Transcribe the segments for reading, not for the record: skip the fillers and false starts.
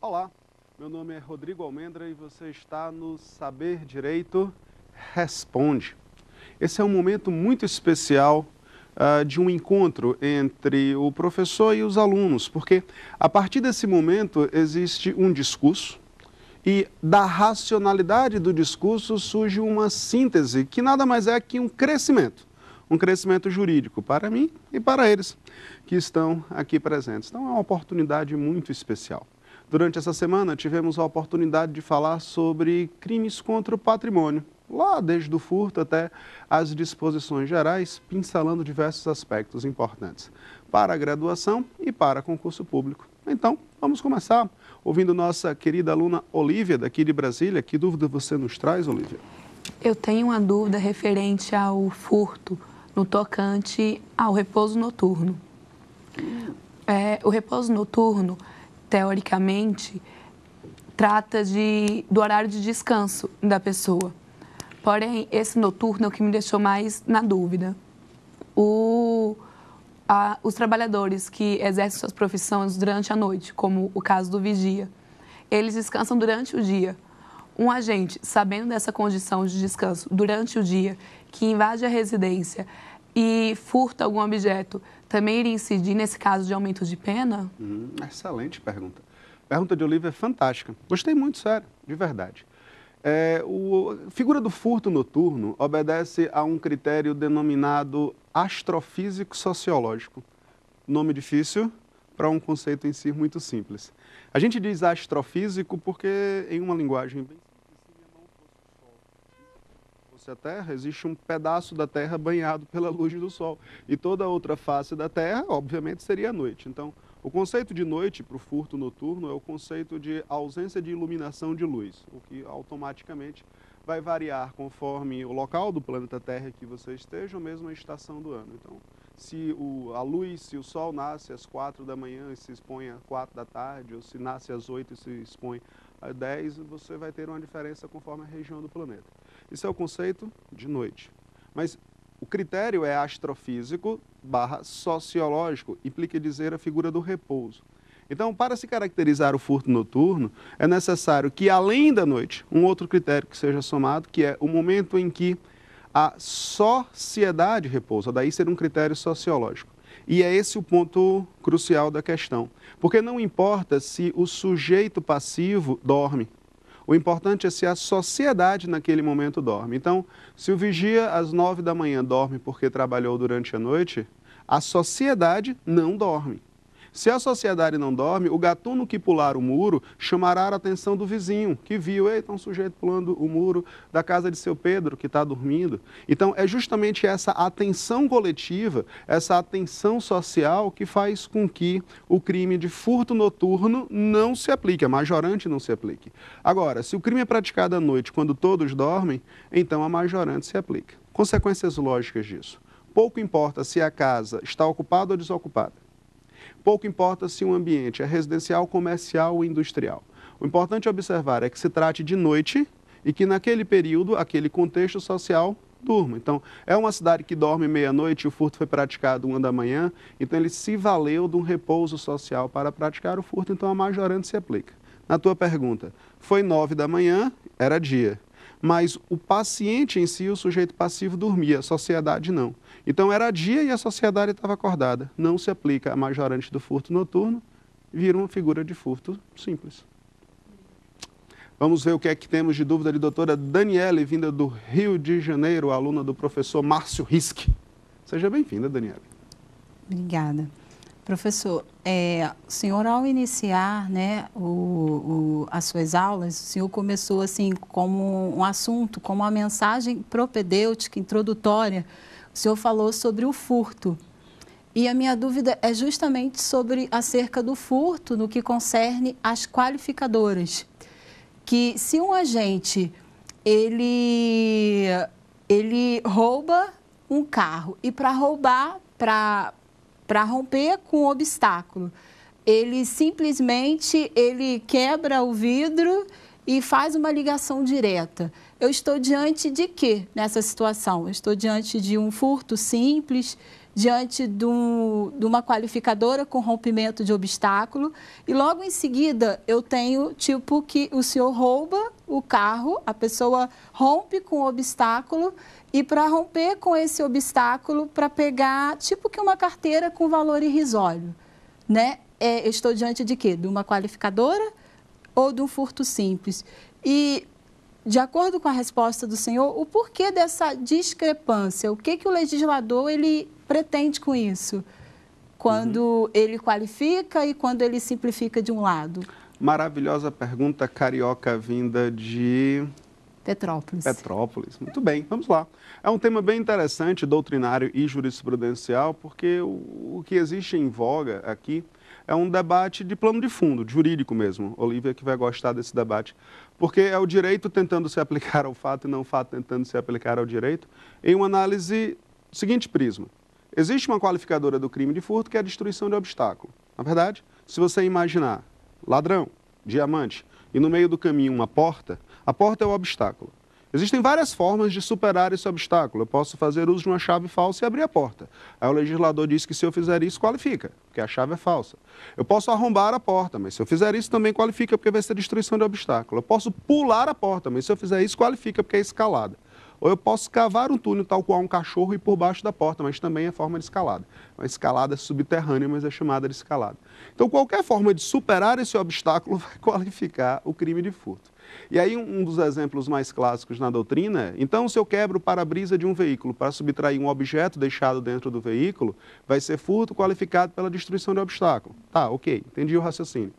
Olá, meu nome é Rodrigo Almendra e você está no Saber Direito Responde. Esse é um momento muito especial de um encontro entre o professor e os alunos, porque a partir desse momento existe um discurso e da racionalidade do discurso surge uma síntese que nada mais é que um crescimento jurídico para mim e para eles que estão aqui presentes. Então é uma oportunidade muito especial. Durante essa semana tivemos a oportunidade de falar sobre crimes contra o patrimônio, lá desde o furto até as disposições gerais, pincelando diversos aspectos importantes para a graduação e para concurso público. Então, vamos começar ouvindo nossa querida aluna Olívia, daqui de Brasília. Que dúvida você nos traz, Olívia? Eu tenho uma dúvida referente ao furto no tocante ao repouso noturno. O repouso noturno, teoricamente, trata do horário de descanso da pessoa. Porém, esse noturno é o que me deixou mais na dúvida. Os trabalhadores que exercem suas profissões durante a noite, como o caso do vigia, eles descansam durante o dia. Um agente, sabendo dessa condição de descanso durante o dia, que invade a residência e furta algum objeto, também iria incidir nesse caso de aumento de pena? Excelente pergunta. A pergunta de Olívia é fantástica. Gostei muito, sério, de verdade. A figura do furto noturno obedece a um critério denominado astrofísico sociológico. Nome difícil para um conceito em si muito simples. A gente diz astrofísico porque, em uma linguagem bem simples, se não fosse o Sol, fosse a Terra, existe um pedaço da Terra banhado pela luz do Sol. E toda a outra face da Terra, obviamente, seria a noite. Então, o conceito de noite para o furto noturno é o conceito de ausência de iluminação de luz, o que automaticamente vai variar conforme o local do planeta Terra que você esteja, ou mesmo a estação do ano. Então, se o Sol nasce às 4 da manhã e se expõe às 4 da tarde, ou se nasce às 8 e se expõe às 10, você vai ter uma diferença conforme a região do planeta. Isso é o conceito de noite. Mas o critério é astrofísico / sociológico, implica dizer a figura do repouso. Então, para se caracterizar o furto noturno, é necessário que, além da noite, um outro critério que seja somado, que é o momento em que a sociedade repousa, daí ser um critério sociológico. E é esse o ponto crucial da questão, porque não importa se o sujeito passivo dorme, o importante é se a sociedade naquele momento dorme. Então, se o vigia às 9 da manhã dorme porque trabalhou durante a noite, a sociedade não dorme. Se a sociedade não dorme, o gatuno que pular o muro chamará a atenção do vizinho, que viu, eita, um sujeito pulando o muro da casa de seu Pedro, que está dormindo. Então, é justamente essa atenção coletiva, essa atenção social que faz com que o crime de furto noturno não se aplique, a majorante não se aplique. Agora, se o crime é praticado à noite, quando todos dormem, então a majorante se aplica. Consequências lógicas disso. Pouco importa se a casa está ocupada ou desocupada. Pouco importa se um ambiente é residencial, comercial ou industrial. O importante observar é que se trate de noite e que naquele período, aquele contexto social, durma. Então, é uma cidade que dorme meia-noite e o furto foi praticado 1 da manhã, então ele se valeu de um repouso social para praticar o furto, então a majorante se aplica. Na tua pergunta, foi 9 da manhã, era dia. Mas o paciente em si, o sujeito passivo, dormia, a sociedade não. Então era dia e a sociedade estava acordada. Não se aplica a majorante do furto noturno, vira uma figura de furto simples. Vamos ver o que é que temos de dúvida de doutora Daniele, vinda do Rio de Janeiro, aluna do professor Márcio Risch. Seja bem-vinda, Daniele. Obrigada. Professor, o senhor ao iniciar, né, as suas aulas, o senhor começou assim como um assunto, como uma mensagem propedêutica, introdutória, o senhor falou sobre o furto. E a minha dúvida é justamente acerca do furto no que concerne as qualificadoras. Que se um agente, ele rouba um carro e para roubar, para romper com o obstáculo, ele simplesmente quebra o vidro e faz uma ligação direta. Eu estou diante de quê nessa situação? Eu estou diante de um furto simples, diante de uma qualificadora com rompimento de obstáculo e logo em seguida eu tenho tipo que o senhor rouba o carro, a pessoa rompe com o obstáculo e para romper com esse obstáculo, para pegar tipo que uma carteira com valor irrisório, né? Eu estou diante de quê? De uma qualificadora ou de um furto simples? E de acordo com a resposta do senhor, o porquê dessa discrepância? O que o legislador ele pretende com isso? Quando ele qualifica e quando ele simplifica de um lado? Maravilhosa pergunta carioca vinda de... Petrópolis. Petrópolis. Muito bem, vamos lá. É um tema bem interessante, doutrinário e jurisprudencial, porque o que existe em voga aqui é um debate de plano de fundo, jurídico mesmo. Olívia que vai gostar desse debate, porque é o direito tentando se aplicar ao fato e não o fato tentando se aplicar ao direito, em uma análise seguinte prisma. Existe uma qualificadora do crime de furto que é a destruição de obstáculo. Na verdade, se você imaginar ladrão, diamante, e no meio do caminho uma porta, a porta é o obstáculo. Existem várias formas de superar esse obstáculo. Eu posso fazer uso de uma chave falsa e abrir a porta. Aí o legislador diz que se eu fizer isso, qualifica, porque a chave é falsa. Eu posso arrombar a porta, mas se eu fizer isso, também qualifica, porque vai ser destruição de obstáculo. Eu posso pular a porta, mas se eu fizer isso, qualifica, porque é escalada. Ou eu posso cavar um túnel tal qual um cachorro e ir por baixo da porta, mas também é forma de escalada. Uma escalada subterrânea, mas é chamada de escalada. Então, qualquer forma de superar esse obstáculo vai qualificar o crime de furto. E aí, um dos exemplos mais clássicos na doutrina é, então, se eu quebro o para-brisa de um veículo para subtrair um objeto deixado dentro do veículo, vai ser furto qualificado pela destruição de obstáculo. Tá, ok, entendi o raciocínio.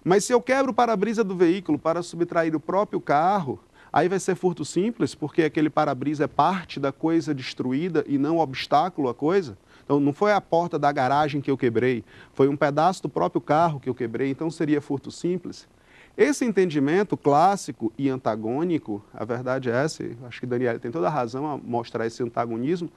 Mas se eu quebro o para-brisa do veículo para subtrair o próprio carro, aí vai ser furto simples, porque aquele para-brisa é parte da coisa destruída e não obstáculo à coisa. Então, não foi a porta da garagem que eu quebrei, foi um pedaço do próprio carro que eu quebrei, então seria furto simples. Esse entendimento clássico e antagônico, a verdade é essa, acho que Daniel tem toda a razão a mostrar esse antagonismo,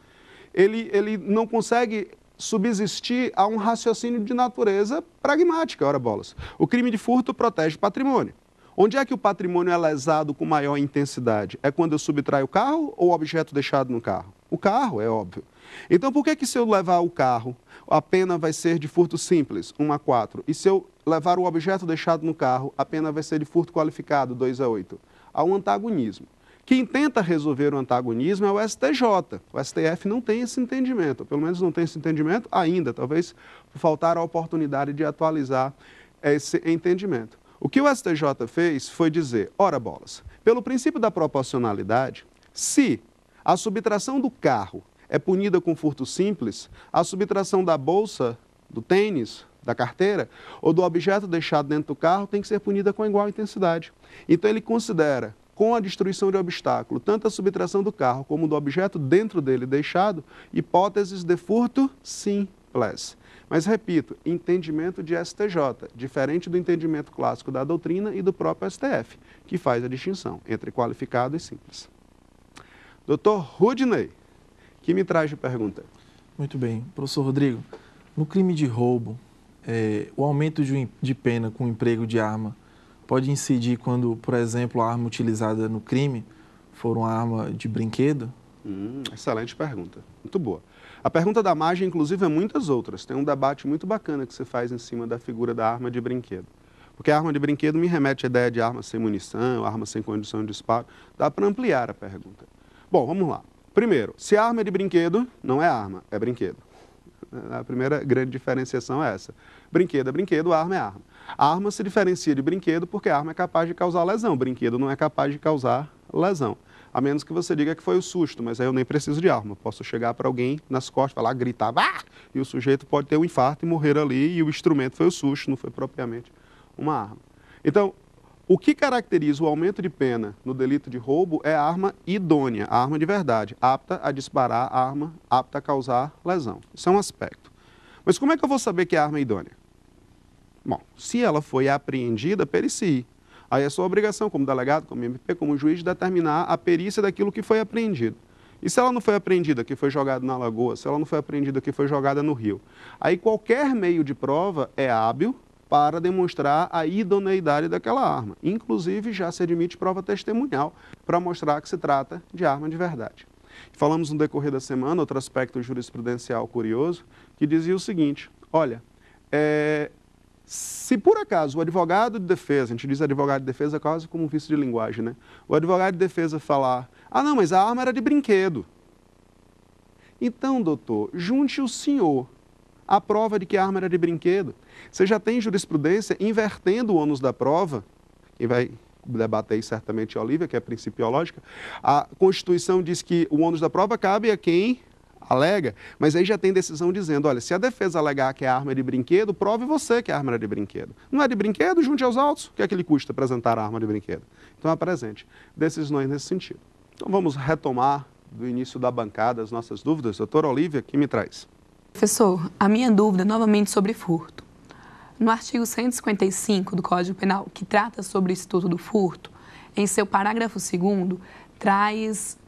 ele não consegue subsistir a um raciocínio de natureza pragmática, ora bolas. O crime de furto protege o patrimônio. Onde é que o patrimônio é lesado com maior intensidade? É quando eu subtraio o carro ou o objeto deixado no carro? O carro, é óbvio. Então, por que se eu levar o carro, a pena vai ser de furto simples, 1-4, e se eu levar o objeto deixado no carro, a pena vai ser de furto qualificado, 2-8? Há um antagonismo. Quem tenta resolver o antagonismo é o STJ. O STF não tem esse entendimento, pelo menos não tem esse entendimento ainda, talvez por faltar a oportunidade de atualizar esse entendimento. O que o STJ fez foi dizer, ora bolas, pelo princípio da proporcionalidade, se a subtração do carro é punida com furto simples, a subtração da bolsa, do tênis, da carteira ou do objeto deixado dentro do carro tem que ser punida com igual intensidade. Então ele considera, com a destruição de obstáculo, tanto a subtração do carro como do objeto dentro dele deixado, hipóteses de furto simples. Mas, repito, entendimento de STJ, diferente do entendimento clássico da doutrina e do próprio STF, que faz a distinção entre qualificado e simples. Doutor Rudney, que me traz de pergunta? Muito bem. Professor Rodrigo, no crime de roubo, o aumento de pena com emprego de arma pode incidir quando, por exemplo, a arma utilizada no crime for uma arma de brinquedo? Excelente pergunta. Muito boa. A pergunta da margem, inclusive, é muitas outras. Tem um debate muito bacana que você faz em cima da figura da arma de brinquedo. Porque a arma de brinquedo me remete à ideia de arma sem munição, arma sem condição de disparo. Dá para ampliar a pergunta. Bom, vamos lá. Primeiro, se a arma é de brinquedo, não é arma, é brinquedo. A primeira grande diferenciação é essa. Brinquedo é brinquedo, arma é arma. A arma se diferencia de brinquedo porque a arma é capaz de causar lesão. Brinquedo não é capaz de causar lesão. A menos que você diga que foi o susto, mas aí eu nem preciso de arma. Posso chegar para alguém nas costas, falar, gritar, ah! E o sujeito pode ter um infarto e morrer ali, e o instrumento foi o susto, não foi propriamente uma arma. Então, o que caracteriza o aumento de pena no delito de roubo é a arma idônea, a arma de verdade, apta a disparar a arma, apta a causar lesão. Isso é um aspecto. Mas como é que eu vou saber que a arma é idônea? Bom, se ela foi apreendida, pericie. Aí é sua obrigação, como delegado, como MP, como juiz, de determinar a perícia daquilo que foi apreendido. E se ela não foi apreendida, que foi jogada na lagoa, se ela não foi apreendida, que foi jogada no rio? Aí qualquer meio de prova é hábil para demonstrar a idoneidade daquela arma. Inclusive, já se admite prova testemunhal para mostrar que se trata de arma de verdade. Falamos no decorrer da semana, outro aspecto jurisprudencial curioso, que dizia o seguinte, olha, se por acaso o advogado de defesa, a gente diz advogado de defesa quase como um vício de linguagem, né? O advogado de defesa falar, ah não, mas a arma era de brinquedo. Então, doutor, junte o senhor à prova de que a arma era de brinquedo. Você já tem jurisprudência invertendo o ônus da prova, quem vai debater aí certamente a Olívia, que é principiológica. A Constituição diz que o ônus da prova cabe a quem alega, mas aí já tem decisão dizendo, olha, se a defesa alegar que a arma é de brinquedo, prove você que a arma era de brinquedo. Não é de brinquedo, junte aos autos. O que é que lhe custa apresentar a arma de brinquedo? Então, apresente decisões nesse sentido. Então, vamos retomar do início da bancada as nossas dúvidas. Doutora Olívia, que me traz? Professor, a minha dúvida é novamente sobre furto. No artigo 155 do Código Penal, que trata sobre o Instituto do Furto, em seu parágrafo 2º, traz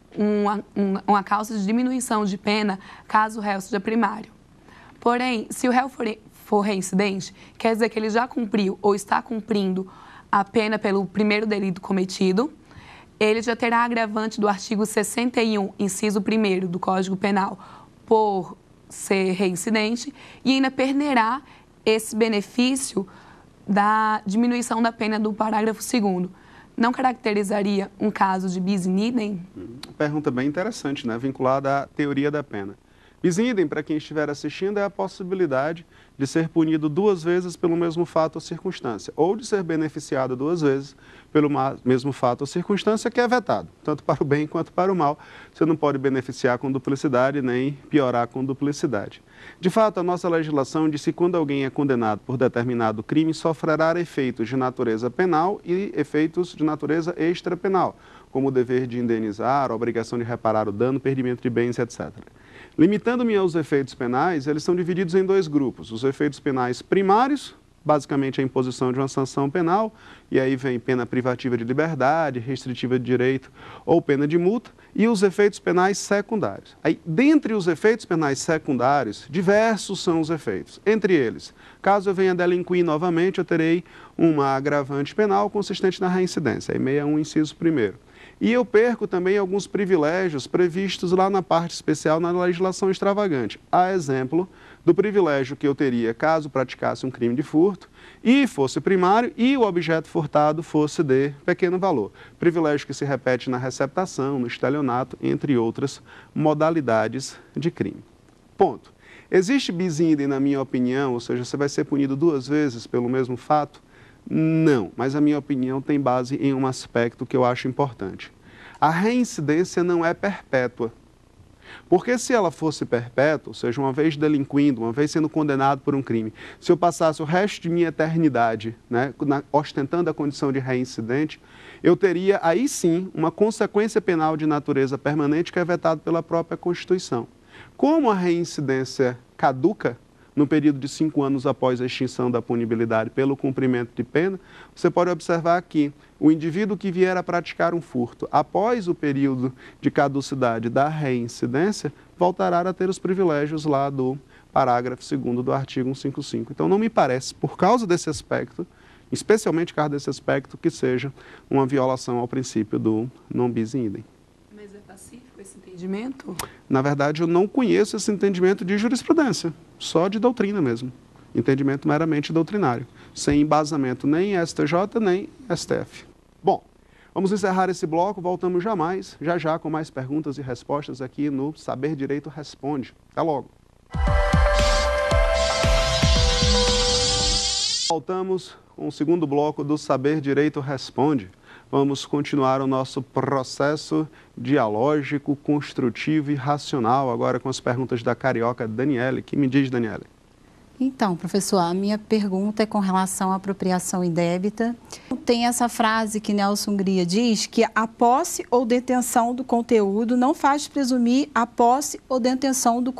uma causa de diminuição de pena caso o réu seja primário. Porém, se o réu for reincidente, quer dizer que ele já cumpriu ou está cumprindo a pena pelo primeiro delito cometido, ele já terá agravante do artigo 61, inciso 1º do Código Penal, por ser reincidente, e ainda perderá esse benefício da diminuição da pena do parágrafo 2º. Não caracterizaria um caso de bis in idem? Pergunta bem interessante, né? Vinculada à teoria da pena. Bis in idem, para quem estiver assistindo, é a possibilidade de ser punido 2 vezes pelo mesmo fato ou circunstância, ou de ser beneficiado 2 vezes pelo mesmo fato ou circunstância, que é vetado, tanto para o bem quanto para o mal. Você não pode beneficiar com duplicidade nem piorar com duplicidade. De fato, a nossa legislação diz que quando alguém é condenado por determinado crime, sofrerá efeitos de natureza penal e efeitos de natureza extrapenal, como o dever de indenizar, a obrigação de reparar o dano, perdimento de bens, etc. Limitando-me aos efeitos penais, eles são divididos em 2 grupos. Os efeitos penais primários, basicamente a imposição de uma sanção penal, e aí vem pena privativa de liberdade, restritiva de direito ou pena de multa, e os efeitos penais secundários. Aí, dentre os efeitos penais secundários, diversos são os efeitos. Entre eles, caso eu venha delinquir novamente, eu terei uma agravante penal consistente na reincidência, aí 61, inciso 1º. E eu perco também alguns privilégios previstos lá na parte especial na legislação extravagante. A exemplo do privilégio que eu teria caso praticasse um crime de furto e fosse primário e o objeto furtado fosse de pequeno valor. Privilégio que se repete na receptação, no estelionato, entre outras modalidades de crime. Ponto. Existe bis in idem, na minha opinião, ou seja, você vai ser punido 2 vezes pelo mesmo fato? Não, mas a minha opinião tem base em um aspecto que eu acho importante. A reincidência não é perpétua. Porque se ela fosse perpétua, ou seja, uma vez delinquindo, uma vez sendo condenado por um crime, se eu passasse o resto de minha eternidade, né, ostentando a condição de reincidente, eu teria aí sim uma consequência penal de natureza permanente que é vetado pela própria Constituição. Como a reincidência caduca no período de 5 anos após a extinção da punibilidade pelo cumprimento de pena, você pode observar que o indivíduo que vier a praticar um furto após o período de caducidade da reincidência, voltará a ter os privilégios lá do parágrafo 2º do artigo 155. Então, não me parece, por causa desse aspecto, especialmente por causa desse aspecto, que seja uma violação ao princípio do non bis in idem. Mas é pacífico esse entendimento? Na verdade, eu não conheço esse entendimento de jurisprudência, só de doutrina mesmo. Entendimento meramente doutrinário, sem embasamento nem em STJ, nem STF. Bom, vamos encerrar esse bloco, voltamos já já com mais perguntas e respostas aqui no Saber Direito Responde. Até logo. Voltamos com o segundo bloco do Saber Direito Responde. Vamos continuar o nosso processo dialógico, construtivo e racional, agora com as perguntas da carioca Daniele. Que me diz, Daniele? Então, professor, a minha pergunta é com relação à apropriação indébita. Tem essa frase que Nelson Hungria diz que a posse ou detenção do conteúdo não faz presumir a posse ou detenção do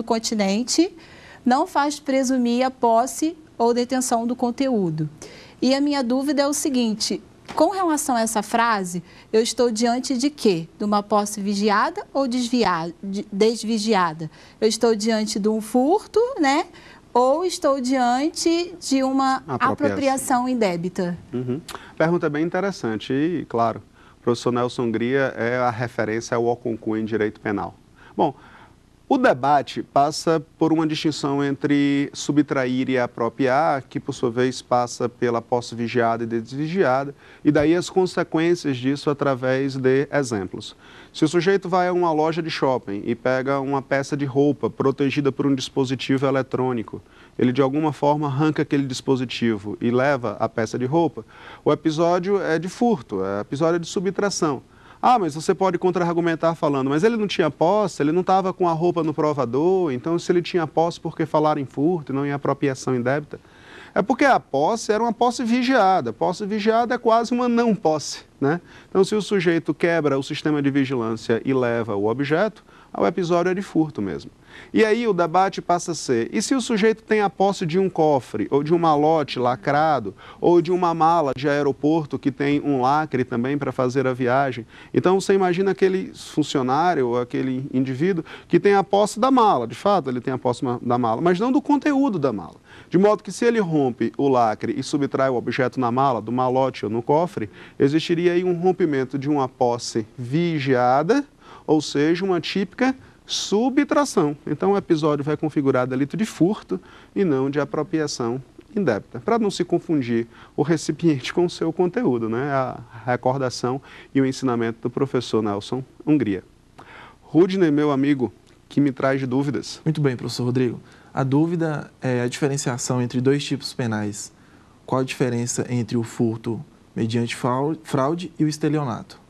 continente, não faz presumir a posse ou detenção do conteúdo. E a minha dúvida é o seguinte, com relação a essa frase, eu estou diante de quê? De uma posse vigiada ou desvigiada? Eu estou diante de um furto, né? Ou estou diante de uma apropriação indébita? Pergunta bem interessante e, claro, o professor Nelson Hungria é a referência ao concurso em direito penal. Bom, o debate passa por uma distinção entre subtrair e apropriar, que por sua vez passa pela posse vigiada e desvigiada, e daí as consequências disso através de exemplos. Se o sujeito vai a uma loja de shopping e pega uma peça de roupa protegida por um dispositivo eletrônico, ele de alguma forma arranca aquele dispositivo e leva a peça de roupa, o episódio é de furto, é episódio de subtração. Ah, mas você pode contra-argumentar falando, mas ele não tinha posse, ele não estava com a roupa no provador, então se ele tinha posse, por que falar em furto e não em apropriação indébita? É porque a posse era uma posse vigiada. Posse vigiada é quase uma não posse, né? Então, se o sujeito quebra o sistema de vigilância e leva o objeto, o episódio é de furto mesmo. E aí o debate passa a ser, e se o sujeito tem a posse de um cofre, ou de um malote lacrado, ou de uma mala de aeroporto que tem um lacre também para fazer a viagem? Então você imagina aquele funcionário, ou aquele indivíduo que tem a posse da mala, de fato ele tem a posse da mala, mas não do conteúdo da mala. De modo que se ele rompe o lacre e subtrai o objeto na mala, do malote ou no cofre, existiria aí um rompimento de uma posse vigiada, ou seja, uma típica subtração. Então, o episódio vai configurar delito de furto e não de apropriação indébita, para não se confundir o recipiente com o seu conteúdo, né? A recordação e o ensinamento do professor Nelson Hungria. Rudney, meu amigo, que me traz dúvidas. Muito bem, professor Rodrigo. A dúvida é a diferenciação entre dois tipos penais. Qual a diferença entre o furto mediante fraude e o estelionato?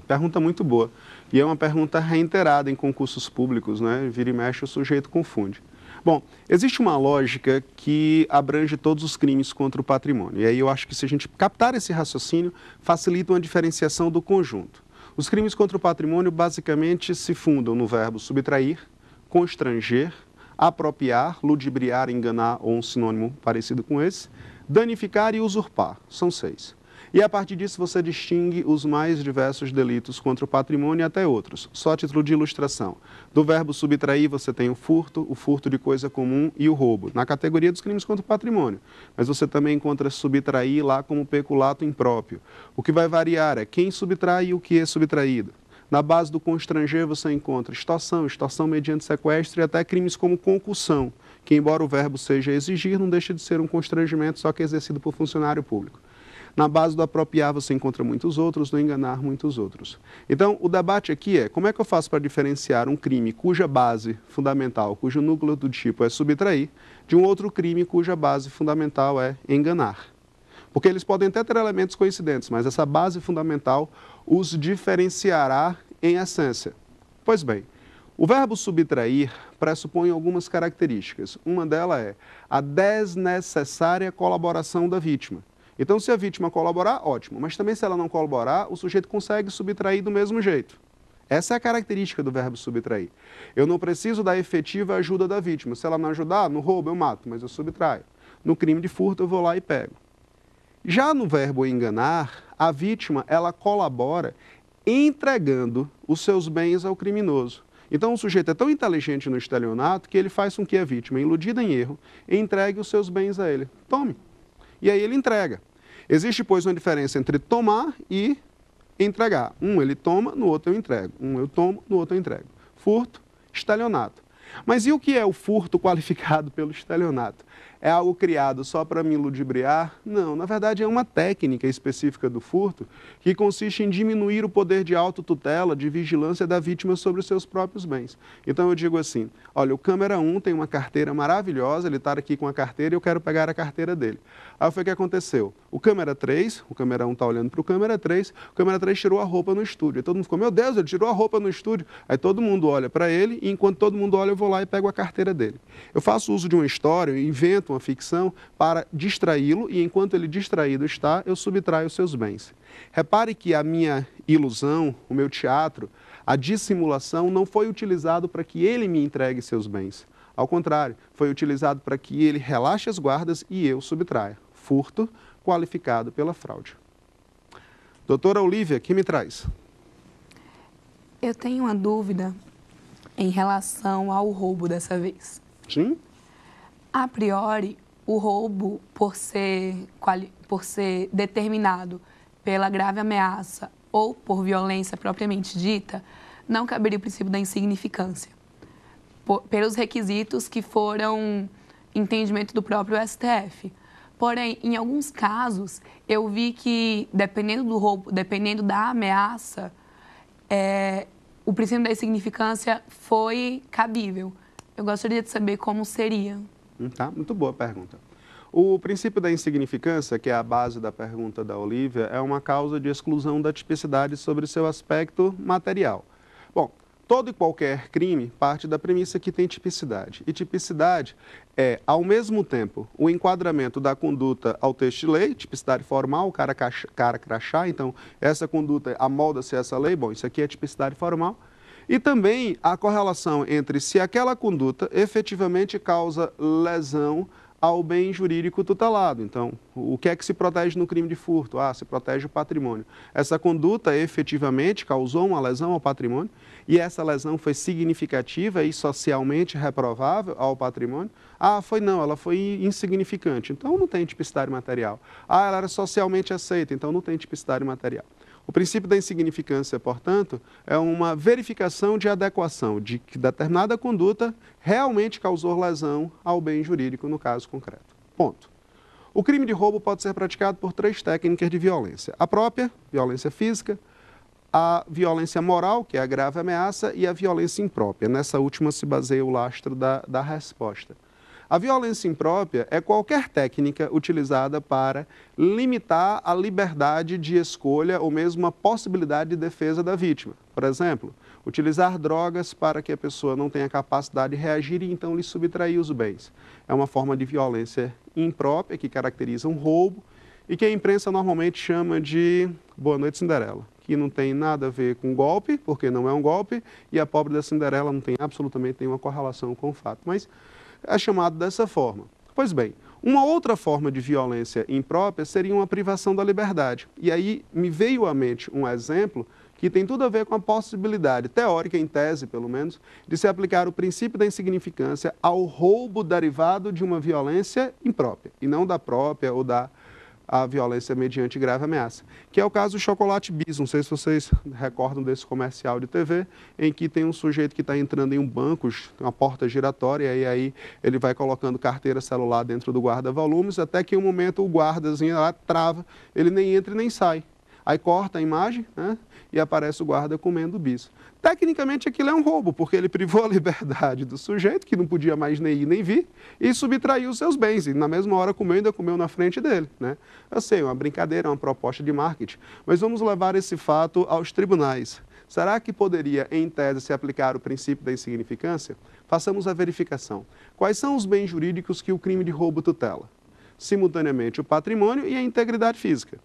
Pergunta muito boa. E é uma pergunta reiterada em concursos públicos, né? Vira e mexe, o sujeito confunde. Bom, existe uma lógica que abrange todos os crimes contra o patrimônio. E aí eu acho que se a gente captar esse raciocínio, facilita uma diferenciação do conjunto. Os crimes contra o patrimônio basicamente se fundam no verbo subtrair, constranger, apropriar, ludibriar, enganar ou um sinônimo parecido com esse, danificar e usurpar. São 6. E a partir disso você distingue os mais diversos delitos contra o patrimônio e até outros. Só a título de ilustração. Do verbo subtrair você tem o furto de coisa comum e o roubo, na categoria dos crimes contra o patrimônio. Mas você também encontra subtrair lá como peculato impróprio. O que vai variar é quem subtrai e o que é subtraído. Na base do constranger você encontra extorsão mediante sequestro e até crimes como concussão, que embora o verbo seja exigir, não deixa de ser um constrangimento só que exercido por funcionário público. Na base do apropriar você encontra muitos outros, do enganar muitos outros. Então, o debate aqui é como é que eu faço para diferenciar um crime cuja base fundamental, cujo núcleo do tipo é subtrair, de um outro crime cuja base fundamental é enganar. Porque eles podem até ter elementos coincidentes, mas essa base fundamental os diferenciará em essência. Pois bem, o verbo subtrair pressupõe algumas características. Uma delas é a desnecessária colaboração da vítima. Então, se a vítima colaborar, ótimo. Mas também, se ela não colaborar, o sujeito consegue subtrair do mesmo jeito. Essa é a característica do verbo subtrair. Eu não preciso da efetiva ajuda da vítima. Se ela não ajudar, no roubo eu mato, mas eu subtraio. No crime de furto, eu vou lá e pego. Já no verbo enganar, a vítima, ela colabora entregando os seus bens ao criminoso. Então, o sujeito é tão inteligente no estelionato que ele faz com que a vítima, iludida em erro, entregue os seus bens a ele. Tome. E aí ele entrega. Existe, pois, uma diferença entre tomar e entregar. Um ele toma, no outro eu entrego. Um eu tomo, no outro eu entrego. Furto, estelionato. Mas e o que é o furto qualificado pelo estelionato? É algo criado só para me ludibriar? Não, na verdade é uma técnica específica do furto que consiste em diminuir o poder de autotutela, de vigilância da vítima sobre os seus próprios bens. Então eu digo assim, olha, o câmera 1 tem uma carteira maravilhosa, ele está aqui com a carteira e eu quero pegar a carteira dele. Aí foi o que aconteceu. O câmera 1 está olhando para o câmera 3 tirou a roupa no estúdio. Aí todo mundo ficou, meu Deus, ele tirou a roupa no estúdio. Aí todo mundo olha para ele e enquanto todo mundo olha eu vou lá e pego a carteira dele. Eu faço uso de uma história, eu invento uma ficção para distraí-lo e enquanto ele distraído está, eu subtraio os seus bens. Repare que a minha ilusão, o meu teatro, a dissimulação não foi utilizado para que ele me entregue seus bens. Ao contrário, foi utilizado para que ele relaxe as guardas e eu subtraia. Furto qualificado pela fraude. Doutora Olívia, que me traz? Eu tenho uma dúvida em relação ao roubo dessa vez. Sim? A priori, o roubo, por ser determinado pela grave ameaça ou por violência propriamente dita, não caberia o princípio da insignificância, pelos requisitos que foram entendimento do próprio STF. Porém, em alguns casos, eu vi que, dependendo do roubo, dependendo da ameaça, o princípio da insignificância foi cabível. Eu gostaria de saber como seria. Tá, muito boa pergunta. O princípio da insignificância, que é a base da pergunta da Olívia, é uma causa de exclusão da tipicidade sobre seu aspecto material. Bom, todo e qualquer crime parte da premissa que tem tipicidade. E tipicidade é, ao mesmo tempo, o enquadramento da conduta ao texto de lei, tipicidade formal, cara crachá, então essa conduta amolda-se a essa lei, bom, isso aqui é tipicidade formal. E também a correlação entre se aquela conduta efetivamente causa lesão ao bem jurídico tutelado. Então, o que é que se protege no crime de furto? Se protege o patrimônio. Essa conduta efetivamente causou uma lesão ao patrimônio e essa lesão foi significativa e socialmente reprovável ao patrimônio? Ela foi insignificante, então não tem tipicidade material. Ela era socialmente aceita, então não tem tipicidade material. O princípio da insignificância, portanto, é uma verificação de adequação, de que determinada conduta realmente causou lesão ao bem jurídico no caso concreto. Ponto. O crime de roubo pode ser praticado por 3 técnicas de violência. A própria, violência física, a violência moral, que é a grave ameaça, e a violência imprópria. Nessa última se baseia o lastro da resposta. A violência imprópria é qualquer técnica utilizada para limitar a liberdade de escolha ou mesmo a possibilidade de defesa da vítima. Por exemplo, utilizar drogas para que a pessoa não tenha capacidade de reagir e então lhe subtrair os bens. É uma forma de violência imprópria que caracteriza um roubo e que a imprensa normalmente chama de Boa Noite Cinderela, que não tem nada a ver com golpe, porque não é um golpe, e a pobre da Cinderela não tem absolutamente nenhuma correlação com o fato. Mas é chamado dessa forma. Pois bem, uma outra forma de violência imprópria seria uma privação da liberdade. E aí me veio à mente um exemplo que tem tudo a ver com a possibilidade, teórica em tese pelo menos, de se aplicar o princípio da insignificância ao roubo derivado de uma violência imprópria, e não da própria ou da violência mediante grave ameaça, que é o caso do Chocolate Bis. Não sei se vocês recordam desse comercial de TV, em que tem um sujeito que está entrando em um banco, uma porta giratória, e aí ele vai colocando carteira celular dentro do guarda-volumes, até que em um momento o guardazinho lá trava, ele nem entra e nem sai. Aí corta a imagem, né, e aparece o guarda comendo o bis. Tecnicamente aquilo é um roubo, porque ele privou a liberdade do sujeito, que não podia mais nem ir nem vir, e subtraiu os seus bens. E na mesma hora comeu, ainda comeu na frente dele, né? Eu sei, uma brincadeira, uma proposta de marketing, mas vamos levar esse fato aos tribunais. Será que poderia, em tese, se aplicar o princípio da insignificância? Façamos a verificação. Quais são os bens jurídicos que o crime de roubo tutela? Simultaneamente o patrimônio e a integridade física.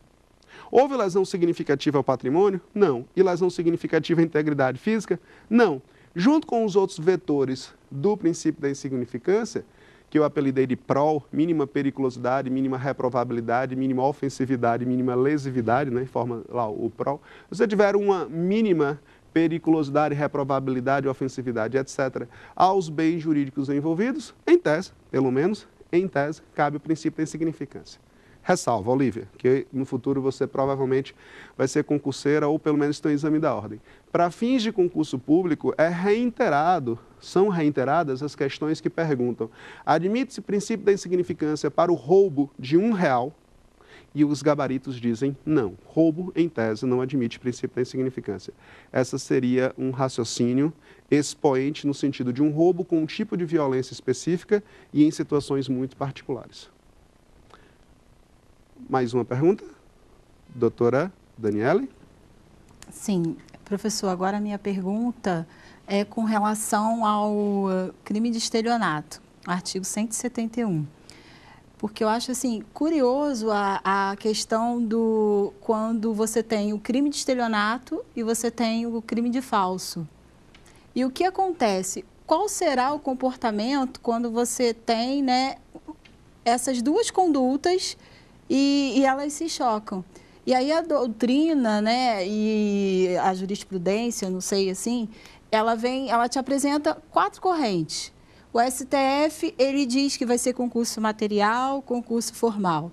Houve lesão significativa ao patrimônio? Não. E lesão significativa à integridade física? Não. Junto com os outros vetores do princípio da insignificância, que eu apelidei de PROL, mínima periculosidade, mínima reprovabilidade, mínima ofensividade, mínima lesividade, né, forma lá o PROL. Se você tiver uma mínima periculosidade, reprovabilidade, ofensividade, etc., aos bens jurídicos envolvidos, em tese, pelo menos, em tese, cabe o princípio da insignificância. Ressalva, Olívia, que no futuro você provavelmente vai ser concurseira ou pelo menos tem exame da ordem. Para fins de concurso público, são reiteradas as questões que perguntam: admite-se princípio da insignificância para o roubo de R$1? E os gabaritos dizem não. Roubo, em tese, não admite princípio da insignificância. Essa seria um raciocínio expoente no sentido de um roubo com um tipo de violência específica e em situações muito particulares. Mais uma pergunta? Doutora Daniele? Sim, professor, agora a minha pergunta é com relação ao crime de estelionato, artigo 171. Porque eu acho assim, curioso a questão do quando você tem o crime de estelionato e você tem o crime de falso. E o que acontece? Qual será o comportamento quando você tem, né, essas duas condutas e elas se chocam? E aí a doutrina, né, e a jurisprudência, não sei assim, ela te apresenta 4 correntes. O STF, ele diz que vai ser concurso material, concurso formal.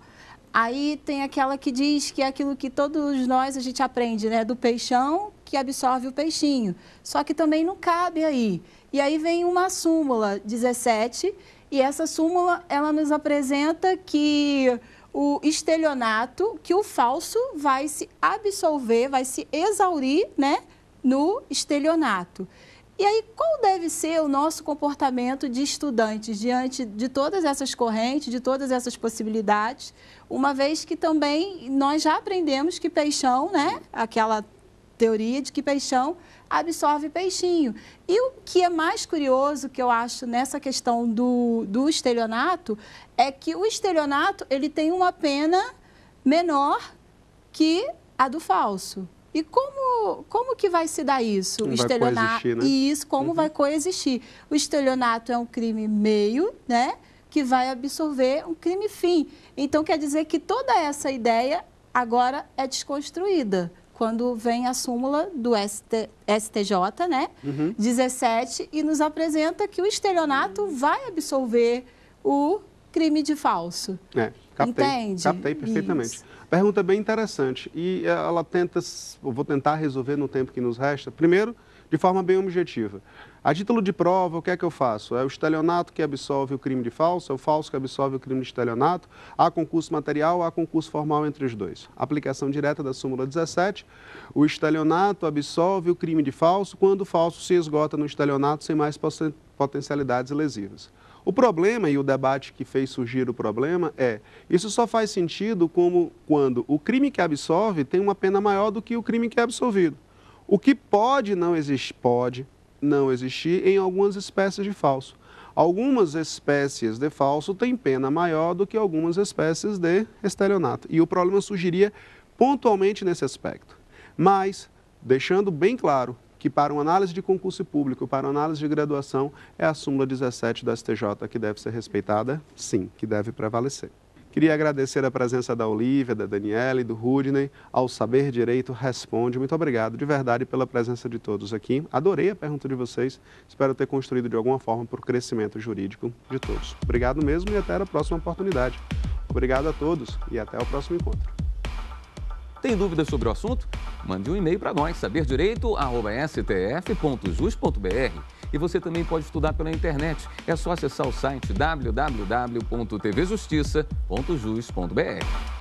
Aí tem aquela que diz que é aquilo que todos nós a gente aprende, né? Do peixão que absorve o peixinho. Só que também não cabe aí. E aí vem uma súmula 17, e essa súmula, ela nos apresenta que o estelionato, que o falso vai se absorver, vai se exaurir, né, no estelionato. E aí, qual deve ser o nosso comportamento de estudantes diante de todas essas correntes, de todas essas possibilidades, uma vez que também nós já aprendemos que peixão, né, aquela teoria de que peixão absorve peixinho. E o que é mais curioso, que eu acho, nessa questão do estelionato, é que o estelionato, ele tem uma pena menor que a do falso. E como que vai se dar isso? O estelionato, né? E isso, como vai coexistir? O estelionato é um crime meio, né, que vai absorver um crime fim. Então, quer dizer que toda essa ideia agora é desconstruída quando vem a súmula do STJ, né, 17, e nos apresenta que o estelionato vai absolver o crime de falso. Captei perfeitamente. Isso. Pergunta bem interessante e ela eu vou tentar resolver no tempo que nos resta. Primeiro, de forma bem objetiva. A título de prova, o que é que eu faço? É o estelionato que absolve o crime de falso, é o falso que absolve o crime de estelionato, há concurso material, há concurso formal entre os dois. Aplicação direta da súmula 17, o estelionato absolve o crime de falso quando o falso se esgota no estelionato sem mais potencialidades lesivas. O problema, e o debate que fez surgir o problema, isso só faz sentido quando o crime que absolve tem uma pena maior do que o crime que é absolvido. O que pode não existir em algumas espécies de falso. Algumas espécies de falso têm pena maior do que algumas espécies de estelionato. E o problema surgiria pontualmente nesse aspecto. Mas, deixando bem claro que para uma análise de concurso público, para uma análise de graduação, é a súmula 17 do STJ que deve ser respeitada, sim, que deve prevalecer. Queria agradecer a presença da Olívia, da Daniela e do Rudney ao Saber Direito Responde. Muito obrigado de verdade pela presença de todos aqui. Adorei a pergunta de vocês. Espero ter construído de alguma forma para o crescimento jurídico de todos. Obrigado mesmo e até a próxima oportunidade. Obrigado a todos e até o próximo encontro. Tem dúvidas sobre o assunto? Mande um e-mail para nós, saberdireito@stf.jus.br. E você também pode estudar pela internet. É só acessar o site www.tvjustiça.jus.br.